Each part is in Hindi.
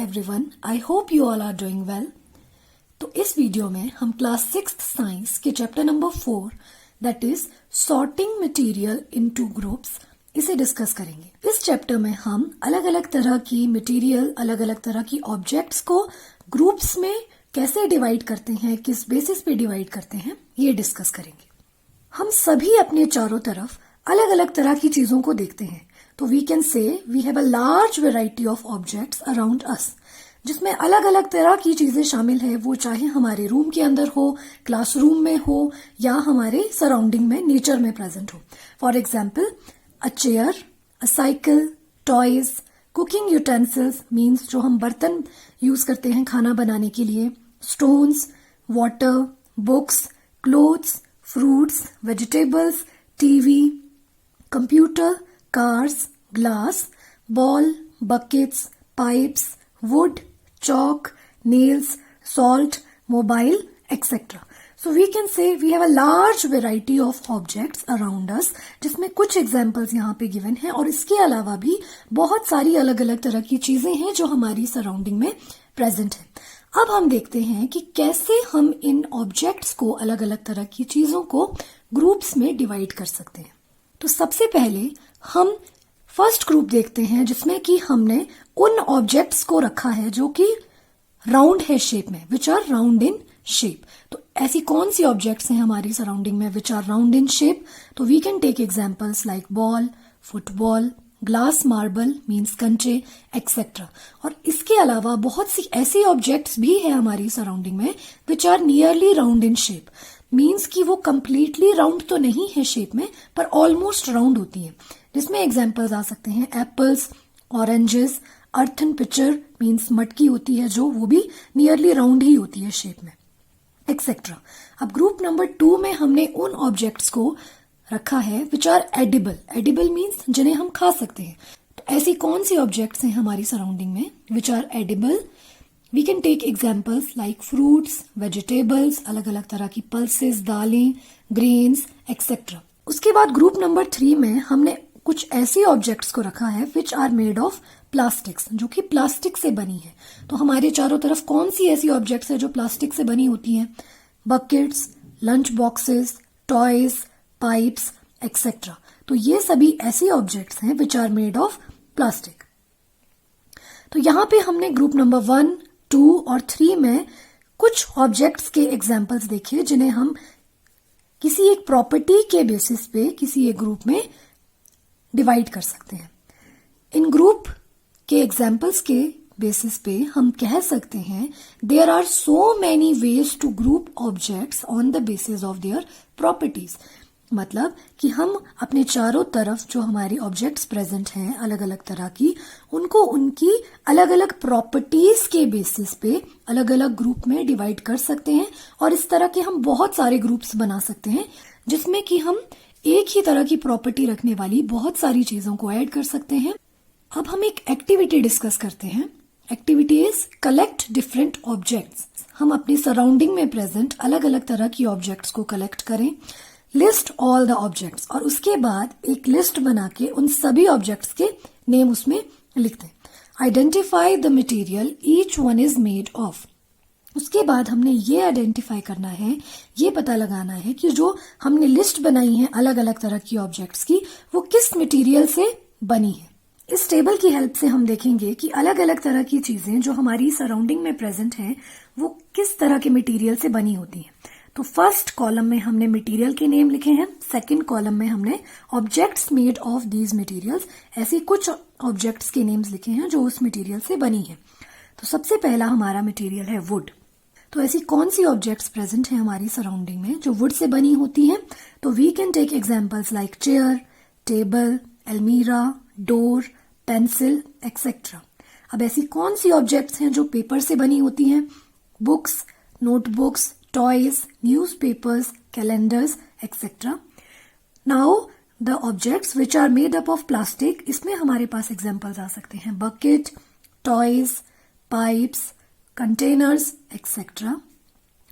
everyone, I hope you all are doing well. तो इस वीडियो में हम क्लास 6th साइंस के chapter number 4 that is sorting material into groups इसे डिस्कस करेंगे। इस चैप्टर में हम अलग अलग तरह की मटेरियल, अलग अलग तरह की ऑब्जेक्ट्स को ग्रुप्स में कैसे डिवाइड करते हैं, किस बेसिस पे डिवाइड करते हैं, ये डिस्कस करेंगे। हम सभी अपने चारों तरफ अलग अलग तरह की चीजों को देखते हैं, तो we can say we have a large variety of objects around us, जिसमें अलग अलग तरह की चीजें शामिल है, वो चाहे हमारे रूम के अंदर हो, क्लासरूम में हो या हमारे सराउंडिंग में, नेचर में प्रेजेंट हो। For example a chair, a cycle, toys, cooking utensils means जो हम बर्तन यूज करते हैं खाना बनाने के लिए, stones, water, books, clothes, fruits, vegetables, TV, computer, cars, glass, ball, buckets, pipes, wood, chalk, nails, salt, mobile, etc. So we can say we have a large variety of objects around us, जिसमें कुछ examples यहाँ पे given हैं, और इसके अलावा भी बहुत सारी अलग अलग तरह की चीजें हैं जो हमारी सराउंडिंग में प्रेजेंट है। अब हम देखते हैं कि कैसे हम इन ऑब्जेक्ट्स को, अलग अलग तरह की चीजों को ग्रुप्स में डिवाइड कर सकते हैं। तो सबसे पहले हम फर्स्ट ग्रुप देखते हैं जिसमें कि हमने उन ऑब्जेक्ट्स को रखा है जो कि राउंड है शेप में, which are round in shape. तो ऐसी कौन सी ऑब्जेक्ट्स हैं हमारी सराउंडिंग में which are round in shape? तो we can take examples like ball, football, glass marble means कंचे, एक्सेट्रा। और इसके अलावा बहुत सी ऐसी ऑब्जेक्ट्स भी है हमारी सराउंडिंग में which are nearly round in shape, means कि वो कंप्लीटली राउंड तो नहीं है शेप में पर ऑलमोस्ट राउंड होती है, जिसमें एग्जाम्पल्स आ सकते हैं apples, oranges, earthen picture means मटकी होती है जो वो भी नियरली राउंड ही होती है शेप में, एक्सेट्रा। अब ग्रुप नंबर 2 में हमने उन ऑब्जेक्ट्स को रखा है which are edible. Edible means जिन्हें हम खा सकते हैं। तो ऐसी कौन सी ऑब्जेक्ट्स हैं हमारी सराउंडिंग में which are edible? We can take examples like fruits, vegetables, अलग अलग तरह की पल्सेस, दालें, ग्रेन्स, एक्सेट्रा। उसके बाद ग्रुप नंबर 3 में हमने कुछ ऐसी ऑब्जेक्ट्स को रखा है which are made of plastics, जो कि प्लास्टिक से बनी है। तो हमारे चारों तरफ कौन सी ऐसी ऑब्जेक्ट्स है जो प्लास्टिक से बनी होती हैं? Buckets, lunch boxes, toys, pipes, etcetera. तो ये सभी ऐसी ऑब्जेक्ट्स हैं which are made of plastic. तो यहाँ पे हमने ग्रुप नंबर 1, 2 और 3 में कुछ ऑब्जेक्ट्स के एग्जाम्पल्स देखे जिन्हें हम किसी एक प्रॉपर्टी के बेसिस पे किसी एक ग्रुप में डिवाइड कर सकते हैं। इन ग्रुप के एग्जाम्पल्स के बेसिस पे हम कह सकते हैं there are so many ways to group objects on the basis of their properties. मतलब कि हम अपने चारों तरफ जो हमारी ऑब्जेक्ट्स प्रेजेंट हैं अलग अलग तरह की, उनको उनकी अलग अलग प्रॉपर्टीज के बेसिस पे अलग अलग ग्रुप में डिवाइड कर सकते हैं, और इस तरह के हम बहुत सारे ग्रुप्स बना सकते हैं जिसमें कि हम एक ही तरह की प्रॉपर्टी रखने वाली बहुत सारी चीजों को ऐड कर सकते हैं। अब हम एक एक्टिविटी डिस्कस करते हैं। Activity is collect different objects. हम अपनी सराउंडिंग में प्रेजेंट अलग अलग तरह की ऑब्जेक्ट्स को कलेक्ट करें। लिस्ट ऑल द ऑब्जेक्ट्स, और उसके बाद एक लिस्ट बना के उन सभी ऑब्जेक्ट्स के नेम उसमें लिख दें। Identify the material each one is made of. उसके बाद हमने ये आइडेंटिफाई करना है, ये पता लगाना है कि जो हमने लिस्ट बनाई है अलग अलग तरह की ऑब्जेक्ट्स की, वो किस मटेरियल से बनी है। इस टेबल की हेल्प से हम देखेंगे कि अलग अलग तरह की चीजें जो हमारी सराउंडिंग में प्रेजेंट हैं वो किस तरह के मटेरियल से बनी होती हैं। तो फर्स्ट कॉलम में हमने मटेरियल के नेम लिखे हैं, सेकंड कॉलम में हमने objects made of these materials, ऐसी कुछ ऑब्जेक्ट्स के नेम्स लिखे हैं जो उस मटेरियल से बनी है। तो सबसे पहला हमारा मटेरियल है वुड। तो ऐसी कौन सी ऑब्जेक्ट्स प्रेजेंट है हमारी सराउंडिंग में जो वुड से बनी होती हैं? तो we can take examples like chair, table, अलमीरा, डोर, पेंसिल, एक्सेट्रा। अब ऐसी कौन सी ऑब्जेक्ट्स हैं जो पेपर से बनी होती हैं? Books, notebooks, toys, newspapers, calendars, etcetera. Now the objects which are made up of plastic, इसमें हमारे पास एग्जाम्पल्स आ सकते हैं bucket, toys, pipes, containers, etcetera.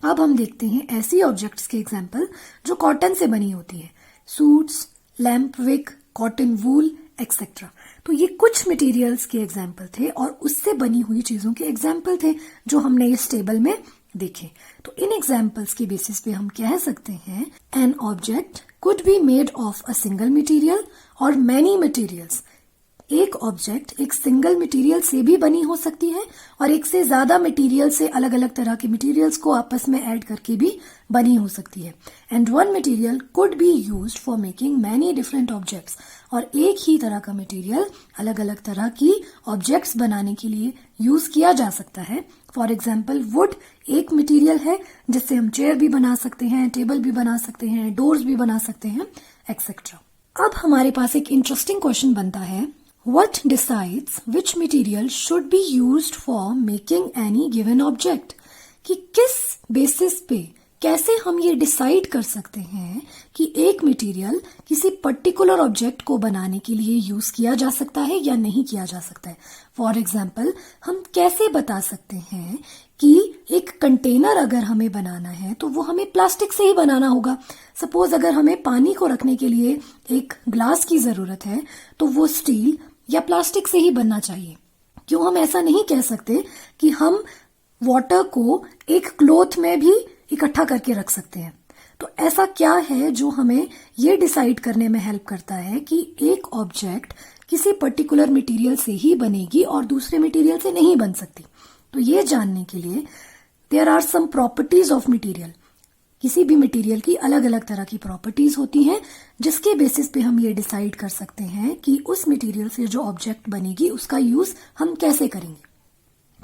अब हम देखते हैं ऐसी ऑब्जेक्ट्स के एग्जाम्पल जो कॉटन से बनी होती है, suits, lamp wick, cotton wool, etcetera. तो ये कुछ मटेरियल्स के एग्जाम्पल थे और उससे बनी हुई चीजों के एग्जाम्पल थे जो हमने इस टेबल में देखे। तो इन एग्जाम्पल्स के बेसिस पे हम कह सकते हैं an object could be made of a single material और मैनी मटेरियल्स। एक ऑब्जेक्ट एक सिंगल मटेरियल से भी बनी हो सकती है और एक से ज्यादा मटेरियल से, अलग अलग तरह के मटेरियल्स को आपस में ऐड करके भी बनी हो सकती है। And one material could be used for making many different objects. और एक ही तरह का मटेरियल अलग अलग तरह की ऑब्जेक्ट्स बनाने के लिए यूज किया जा सकता है। फॉर एग्जाम्पल वुड एक मटेरियल है जिससे हम चेयर भी बना सकते हैं, टेबल भी बना सकते हैं, डोर्स भी बना सकते हैं, एक्सेट्रा। अब हमारे पास एक इंटरेस्टिंग क्वेश्चन बनता है, What decides which material should be used for making any given object? कि किस बेसिस पे, कैसे हम ये डिसाइड कर सकते हैं कि एक मटेरियल किसी पर्टिकुलर ऑब्जेक्ट को बनाने के लिए यूज किया जा सकता है या नहीं किया जा सकता है। फॉर एग्जाम्पल हम कैसे बता सकते हैं कि एक कंटेनर अगर हमें बनाना है तो वो हमें प्लास्टिक से ही बनाना होगा। सपोज अगर हमें पानी को रखने के लिए एक ग्लास की जरूरत है तो वो स्टील या प्लास्टिक से ही बनना चाहिए। क्यों हम ऐसा नहीं कह सकते कि हम वाटर को एक क्लॉथ में भी इकट्ठा करके रख सकते हैं। तो ऐसा क्या है जो हमें ये डिसाइड करने में हेल्प करता है कि एक ऑब्जेक्ट किसी पर्टिकुलर मटेरियल से ही बनेगी और दूसरे मटेरियल से नहीं बन सकती। तो ये जानने के लिए there are some properties of material. किसी भी मटेरियल की अलग अलग तरह की प्रॉपर्टीज होती हैं जिसके बेसिस पे हम ये डिसाइड कर सकते हैं कि उस मटेरियल से जो ऑब्जेक्ट बनेगी उसका यूज हम कैसे करेंगे।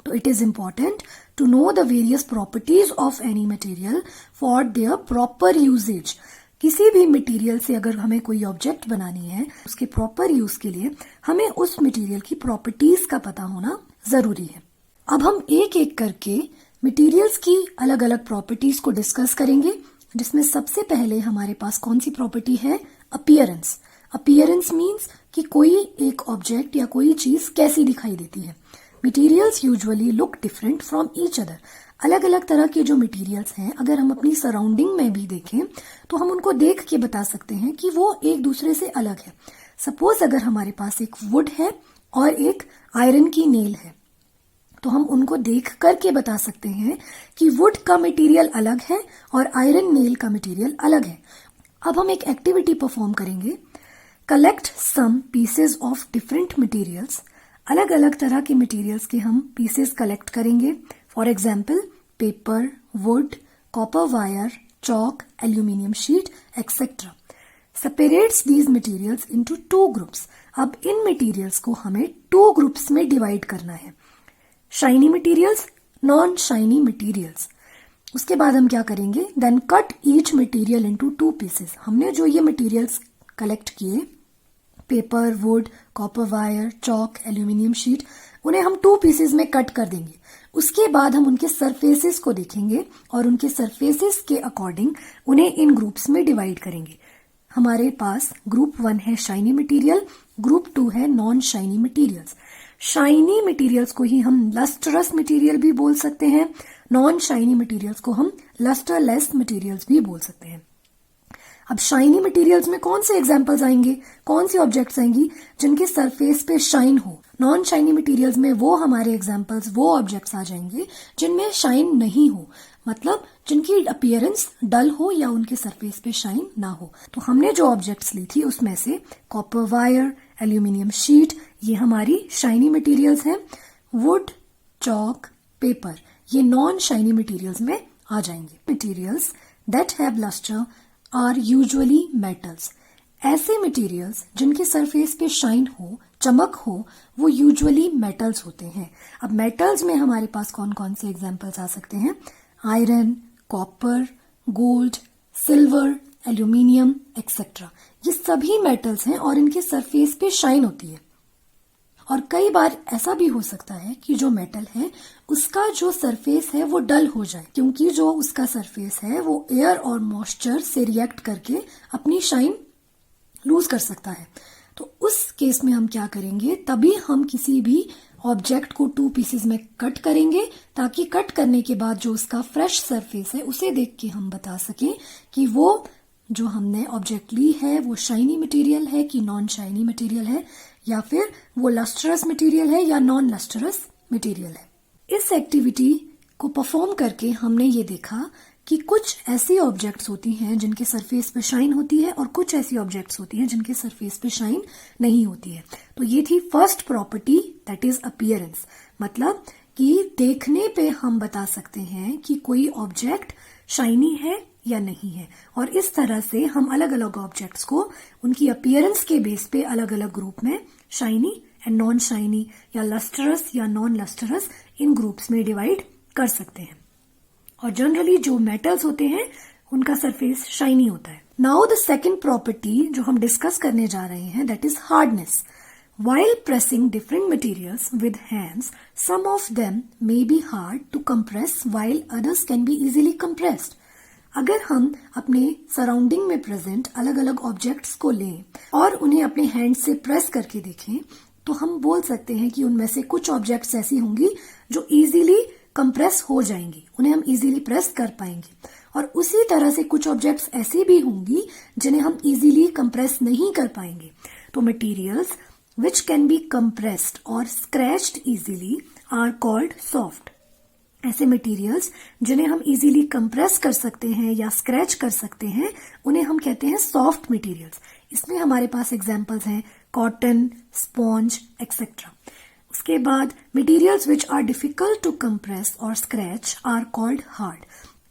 तो it is important to know the various properties of any material for their proper usages. किसी भी मटेरियल से अगर हमें कोई ऑब्जेक्ट बनानी है उसके प्रॉपर यूज के लिए हमें उस मटेरियल की प्रॉपर्टीज का पता होना जरूरी है। अब हम एक एक करके मटेरियल्स की अलग अलग प्रॉपर्टीज को डिस्कस करेंगे, जिसमें सबसे पहले हमारे पास कौन सी प्रॉपर्टी है, अपीयरेंस। अपीयरेंस मीन्स कि कोई एक ऑब्जेक्ट या कोई चीज कैसी दिखाई देती है। Materials usually look different from each other. अलग अलग तरह के जो मटेरियल्स हैं अगर हम अपनी सराउंडिंग में भी देखें तो हम उनको देख के बता सकते हैं कि वो एक दूसरे से अलग है। सपोज अगर हमारे पास एक वुड है और एक आयरन की नेल है तो हम उनको देख करके बता सकते हैं कि वुड का मटेरियल अलग है और आयरन नेल का मटेरियल अलग है। अब हम एक एक्टिविटी परफॉर्म करेंगे, collect some pieces of different materials. अलग अलग तरह के मटेरियल्स के हम पीसेस कलेक्ट करेंगे। For example paper, wood, copper wire, chalk, aluminium sheet, etcetera. Separates these materials into 2 groups. अब इन मटेरियल्स को हमें 2 ग्रुप्स में डिवाइड करना है, shiny materials, non shiny materials. उसके बाद हम क्या करेंगे, then cut each material into 2 pieces. हमने जो ये मटेरियल्स कलेक्ट किए, paper, wood, copper wire, chalk, aluminium sheet, उन्हें हम 2 पीसेस में कट कर देंगे। उसके बाद हम उनके सरफेसेस को देखेंगे और उनके सरफेसेस के अकॉर्डिंग उन्हें इन ग्रुप्स में डिवाइड करेंगे। हमारे पास ग्रुप 1 है शाइनी मटेरियल, ग्रुप 2 है non shiny materials. Shiny materials को ही हम लस्टरस मटेरियल भी बोल सकते हैं, नॉन शाइनी मटेरियल्स को हम लस्टरलेस मटेरियल्स भी बोल सकते हैं। अब शाइनी मटेरियल्स में कौन से एग्जांपल्स आएंगे, कौन सी ऑब्जेक्ट्स आएंगी जिनके सरफेस पे शाइन हो। नॉन शाइनी मटेरियल्स में वो हमारे एग्जांपल्स, वो ऑब्जेक्ट्स आ जाएंगे जिनमें शाइन नहीं हो, मतलब जिनकी अपीयरेंस डल हो या उनके सरफेस पे शाइन ना हो। तो हमने जो ऑब्जेक्ट्स ली थी उसमें से कॉपर वायर, एल्यूमिनियम शीट, ये हमारी शाइनी मटेरियल्स हैं। वुड, चॉक, पेपर, ये नॉन शाइनी मटेरियल्स में आ जाएंगे। Materials that have lustre are usually metals. ऐसे मटेरियल्स जिनके सरफेस पे शाइन हो, चमक हो, वो यूजुअली मेटल्स होते हैं। अब मेटल्स में हमारे पास कौन कौन से एग्जांपल्स आ सकते हैं, iron, copper, gold, silver, aluminium, etcetera. ये सभी मेटल्स हैं और इनके सरफेस पे शाइन होती है। और कई बार ऐसा भी हो सकता है कि जो मेटल है उसका जो सरफेस है वो डल हो जाए, क्योंकि जो उसका सरफेस है वो एयर और मॉइस्चर से रिएक्ट करके अपनी शाइन लूज कर सकता है। तो उस केस में हम क्या करेंगे, तभी हम किसी भी ऑब्जेक्ट को 2 पीसेस में कट करेंगे, ताकि कट करने के बाद जो उसका फ्रेश सरफेस है उसे देख के हम बता सकें कि वो जो हमने ऑब्जेक्ट ली है वो शाइनी मटेरियल है कि नॉन शाइनी मटेरियल है, या फिर वो लस्ट्रस मटेरियल है या नॉन लस्ट्रस मटेरियल है। इस एक्टिविटी को परफॉर्म करके हमने ये देखा कि कुछ ऐसी ऑब्जेक्ट्स होती हैं जिनके सरफेस पे शाइन होती है और कुछ ऐसी ऑब्जेक्ट्स होती हैं जिनके सरफेस पे शाइन नहीं होती है। तो ये थी first property, that is appearance. मतलब कि देखने पे हम बता सकते हैं कि कोई ऑब्जेक्ट शाइनी है या नहीं है, और इस तरह से हम अलग अलग ऑब्जेक्ट्स को उनकी अपीयरेंस के बेस पे अलग अलग ग्रुप में शाइनी एंड नॉन शाइनी या लस्टरस या नॉन लस्टरस इन ग्रुप्स में डिवाइड कर सकते हैं। और जनरली जो मेटल्स होते हैं उनका सरफेस शाइनी होता है। नाउ द सेकेंड प्रॉपर्टी जो हम डिस्कस करने जा रहे हैं, that is hardness. While pressing different materials with hands, some of them may be hard to compress while others can be easily compressed. अगर हम अपने सराउंडिंग में प्रेजेंट अलग अलग ऑब्जेक्ट्स को लें और उन्हें अपने हैंड से प्रेस करके देखें तो हम बोल सकते हैं कि उनमें से कुछ ऑब्जेक्ट्स ऐसी होंगी जो इजीली कंप्रेस हो जाएंगी, उन्हें हम इजीली प्रेस कर पाएंगे, और उसी तरह से कुछ ऑब्जेक्ट्स ऐसी भी होंगी जिन्हें हम इजीली कंप्रेस नहीं कर पाएंगे। तो materials which can be compressed or scratched easily are called soft. ऐसे मटेरियल्स जिन्हें हम इजीली कंप्रेस कर सकते हैं या स्क्रैच कर सकते हैं उन्हें हम कहते हैं सॉफ्ट मटेरियल्स। इसमें हमारे पास एग्जांपल्स हैं कॉटन, स्पॉन्ज एक्सेट्रा। उसके बाद materials which are difficult to compress और स्क्रैच आर कॉल्ड हार्ड।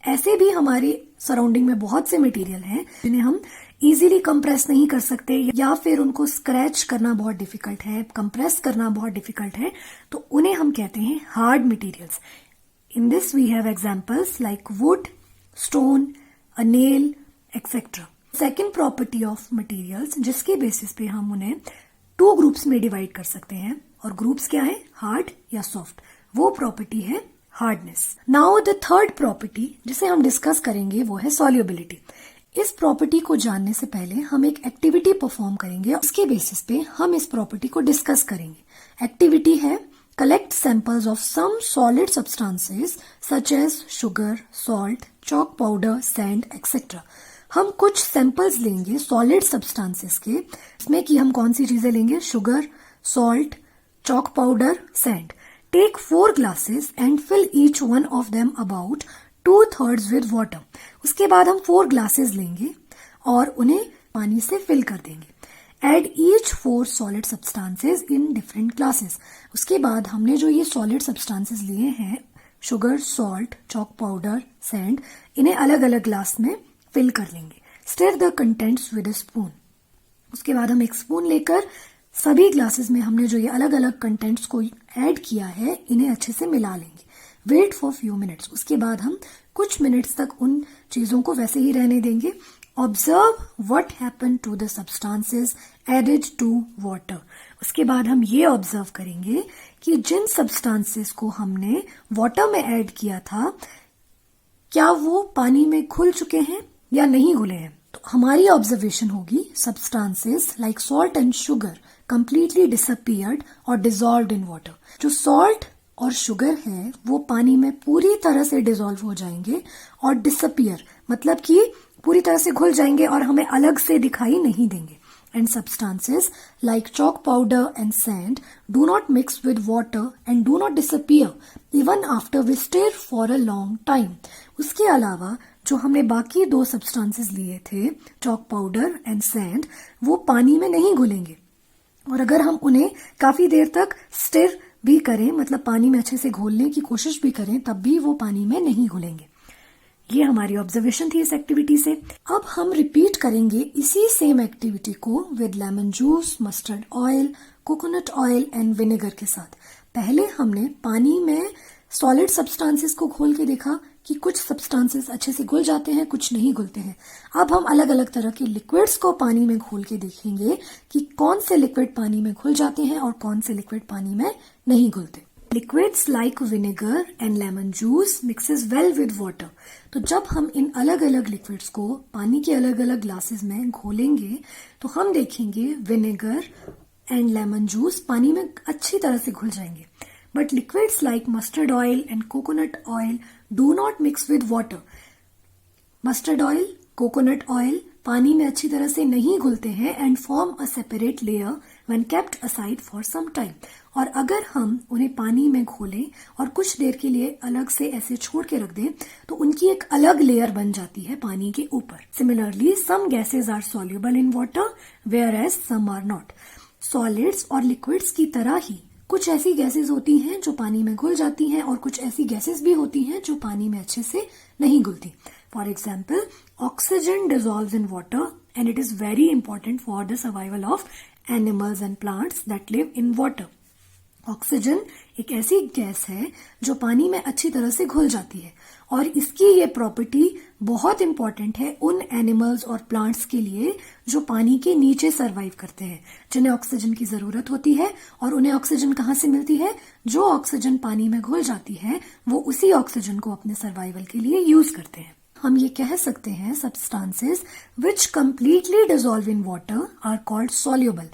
ऐसे भी हमारे सराउंडिंग में बहुत से मटेरियल हैं जिन्हें हम इजीली कंप्रेस नहीं कर सकते या फिर उनको स्क्रैच करना बहुत डिफिकल्ट है, कंप्रेस करना बहुत डिफिकल्ट है, तो उन्हें हम कहते हैं hard materials. In this we have examples like wood, stone, a nail etcetera. Second property of materials जिसके बेसिस पे हम उन्हें टू ग्रुप्स में डिवाइड कर सकते हैं, और ग्रुप्स क्या है, हार्ड या सॉफ्ट, वो प्रॉपर्टी है hardness. Now the third property जिसे हम डिस्कस करेंगे वो है सॉल्युबिलिटी। इस प्रॉपर्टी को जानने से पहले हम एक एक्टिविटी परफॉर्म करेंगे, उसके बेसिस पे हम इस प्रॉपर्टी को डिस्कस करेंगे। एक्टिविटी है collect samples of some solid substances such as sugar, salt, chalk powder, sand etcetera. हम कुछ सैंपल्स लेंगे सॉलिड सब्सटेंसेस के, इसमें कि हम कौन सी चीजें लेंगे, sugar, salt, chalk powder, sand. Take 4 glasses and fill each one of them about 2/3 with water. उसके बाद हम 4 glasses लेंगे और उन्हें पानी से फिल कर देंगे। Add each 4 solid substances in different glasses. उसके बाद हमने जो ये solid substances लिए हैं, sugar, salt, chalk powder, sand, इन्हें अलग अलग ग्लास में फिल कर लेंगे। Stir the contents with a spoon. उसके बाद हम एक स्पून लेकर सभी ग्लासेस में हमने जो ये अलग अलग कंटेंट्स को ऐड किया है इन्हें अच्छे से मिला लेंगे। Wait for few minutes. उसके बाद हम कुछ मिनट्स तक उन चीजों को वैसे ही रहने देंगे। Observe what happen to the substances added to water. उसके बाद हम ये ऑब्जर्व करेंगे कि जिन सब्सटेंसेस को हमने वाटर में ऐड किया था क्या वो पानी में घुल चुके हैं या नहीं घुले हैं। तो हमारी ऑब्जर्वेशन होगी substances like salt and sugar completely disappeared और डिसॉल्व्ड इन वाटर। जो सॉल्ट और शुगर है वो पानी में पूरी तरह से डिसॉल्व हो जाएंगे और डिसअपियर मतलब कि पूरी तरह से घुल जाएंगे और हमें अलग से दिखाई नहीं देंगे। And substances like chalk powder and sand do not mix with water and do not disappear even after we stir for a long time. उसके अलावा जो हमने बाकी 2 सब्सटेंसेस लिए थे chalk powder and sand, वो पानी में नहीं घुलेंगे और अगर हम उन्हें काफी देर तक स्टिर भी करें मतलब पानी में अच्छे से घोलने की कोशिश भी करें तब भी वो पानी में नहीं घुलेंगे। ये हमारी ऑब्जर्वेशन थी इस एक्टिविटी से। अब हम रिपीट करेंगे इसी सेम एक्टिविटी को with lemon juice, mustard oil, coconut oil and vinegar के साथ। पहले हमने पानी में सॉलिड सब्सटेंसेस को घोल के देखा कि कुछ सब्सटेंसेस अच्छे से घुल जाते हैं, कुछ नहीं घुलते हैं। अब हम अलग अलग तरह के लिक्विड्स को पानी में घोल के देखेंगे कि कौन से लिक्विड पानी में घुल जाते हैं और कौन से लिक्विड पानी में नहीं घुलते। Liquids like vinegar and lemon juice mixes well with water. तो जब हम इन अलग अलग लिक्विड्स को पानी के अलग अलग ग्लासेस में घोलेंगे तो हम देखेंगे विनेगर एंड लेमन जूस पानी में अच्छी तरह से घुल जाएंगे। But liquids like mustard oil and coconut oil do not mix with water. Mustard oil, coconut oil पानी में अच्छी तरह से नहीं घुलते हैं and form a separate layer when kept aside for some time. और अगर हम उन्हें पानी में घोलें और कुछ देर के लिए अलग से ऐसे छोड़ के रख दें तो उनकी एक अलग लेयर बन जाती है पानी के ऊपर. Similarly some gases are soluble in water whereas some are not. Solids और लिक्विड्स की तरह ही कुछ ऐसी गैसेस होती हैं जो पानी में घुल जाती हैं और कुछ ऐसी गैसेस भी होती हैं जो पानी में अच्छे से नहीं घुलती. For example, oxygen dissolves in water and it is very important for the survival of animals and plants that live in water. Oxygen एक ऐसी गैस है जो पानी में अच्छी तरह से घुल जाती है और इसकी ये प्रॉपर्टी बहुत इंपॉर्टेंट है उन एनिमल्स और प्लांट्स के लिए जो पानी के नीचे सरवाइव करते हैं, जिन्हें ऑक्सीजन की जरूरत होती है. और उन्हें ऑक्सीजन कहाँ से मिलती है? जो ऑक्सीजन पानी में घुल जाती है वो उसी ऑक्सीजन को अपने सर्वाइवल के लिए यूज करते हैं. हम ये कह सकते हैं substances which completely dissolve in water are called soluble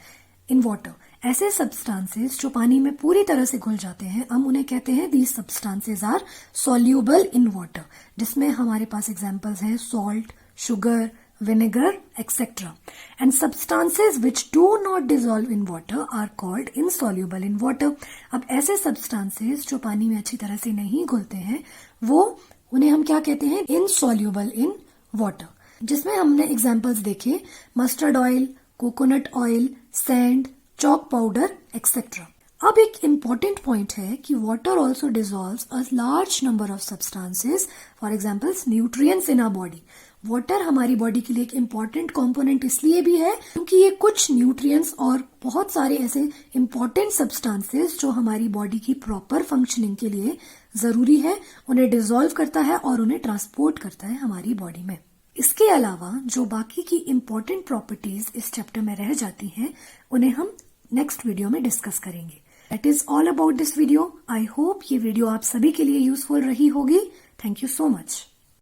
in water. ऐसे सब्सटेंसेस जो पानी में पूरी तरह से घुल जाते हैं हम उन्हें कहते हैं these substances are soluble in water, जिसमें हमारे पास एग्जांपल्स हैं salt, sugar, vinegar etcetera. And substances which do not dissolve in water are called insoluble in water. अब ऐसे सब्सटेंसेस जो पानी में अच्छी तरह से नहीं घुलते हैं वो उन्हें हम क्या कहते हैं? Insoluble in water. जिसमें हमने एग्जांपल्स देखे mustard oil, coconut oil, sand, chalk powder, etc. अब एक important point है कि water also dissolves a large number of substances, for example, nutrients in our body. Water हमारी बॉडी के लिए एक important component इसलिए भी है क्योंकि ये कुछ nutrients और बहुत सारे ऐसे important substances जो हमारी बॉडी की proper functioning के लिए जरूरी है उन्हें dissolve करता है और उन्हें transport करता है हमारी बॉडी में. इसके अलावा जो बाकी की important properties इस चैप्टर में रह जाती हैं उन्हें हम नेक्स्ट वीडियो में डिस्कस करेंगे. That is all about this video. I hope ये वीडियो आप सभी के लिए यूजफुल रही होगी. Thank you so much.